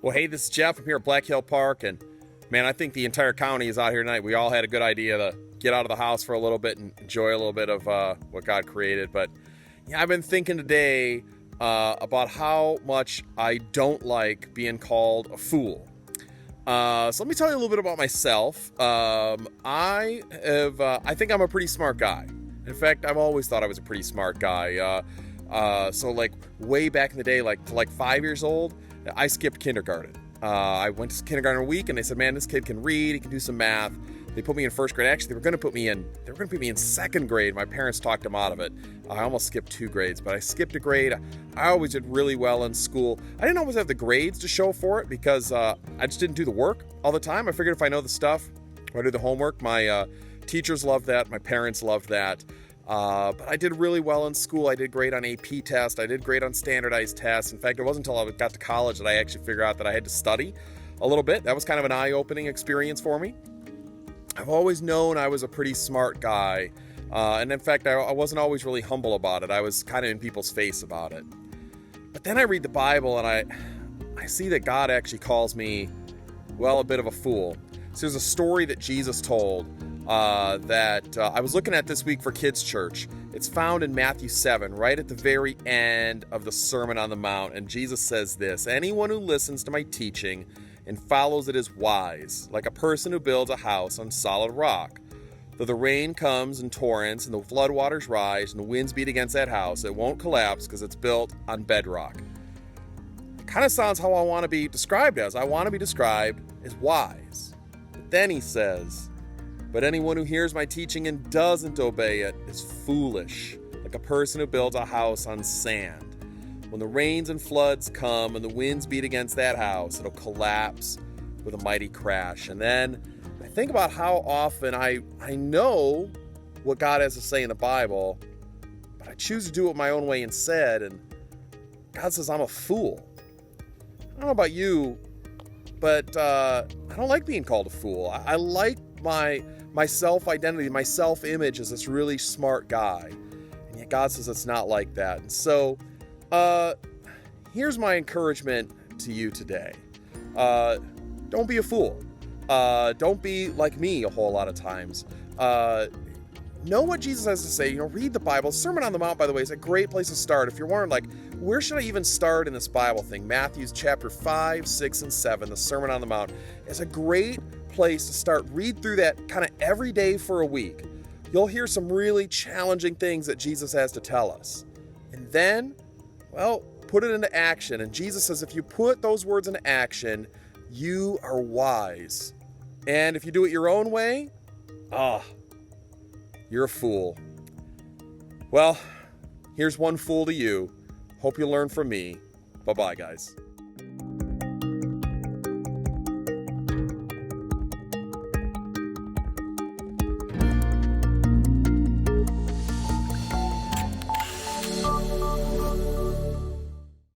Well, hey, this is Jeff. I'm here at Black Hill Park, and man, I think the entire county is out here tonight. We all had a good idea to get out of the house for a little bit and enjoy a little bit of what God created. But yeah, I've been thinking today about how much I don't like being called a fool. So let me tell you a little bit about myself. I think I'm a pretty smart guy. In fact, I've always thought I was a pretty smart guy. So like way back in the day, like 5 years old, I skipped kindergarten. I went to kindergarten a week, and they said, "Man, this kid can read. He can do some math." They put me in first grade. Actually, they were going to put me in second grade. My parents talked them out of it. I almost skipped 2 grades, but I skipped a grade. I always did really well in school. I didn't always have the grades to show for it because I just didn't do the work all the time. I figured if I know the stuff, if I do the homework, my teachers loved that. My parents loved that. But I did really well in school. I did great on AP tests. I did great on standardized tests. In fact, it wasn't until I got to college that I actually figured out that I had to study a little bit. That was kind of an eye-opening experience for me. I've always known I was a pretty smart guy. And in fact, I wasn't always really humble about it. I was kind of in people's face about it. But then I read the Bible, and I see that God actually calls me, well, a bit of a fool. So there's a story that Jesus told that I was looking at this week for Kids Church. It's found in Matthew 7, right at the very end of the Sermon on the Mount. And Jesus says this: "Anyone who listens to my teaching and follows it is wise, like a person who builds a house on solid rock. Though the rain comes in torrents and the floodwaters rise and the winds beat against that house, it won't collapse because it's built on bedrock." It kind of sounds how I want to be described as. I want to be described as wise. But then he says, "But anyone who hears my teaching and doesn't obey it is foolish, like a person who builds a house on sand. When the rains and floods come and the winds beat against that house, it'll collapse with a mighty crash." And then I think about how often I know what God has to say in the Bible, but I choose to do it my own way instead, and God says I'm a fool. I don't know about you, but I don't like being called a fool. I like my self-identity, my self-image as this really smart guy. And yet God says it's not like that. And so here's my encouragement to you today. Don't be a fool. Don't be like me a whole lot of times. Know what Jesus has to say. Read the Bible. Sermon on the Mount, by the way, is a great place to start. If you're wondering, like, where should I even start in this Bible thing? Matthew's chapter 5, 6, and 7, the Sermon on the Mount, is a great place to start. Read through that kind of every day for a week. You'll hear some really challenging things that Jesus has to tell us. And then, well, put it into action. And Jesus says if you put those words into action, you are wise. And if you do it your own way, you're a fool. Well, here's one fool to you. Hope you learn from me. Bye-bye, guys.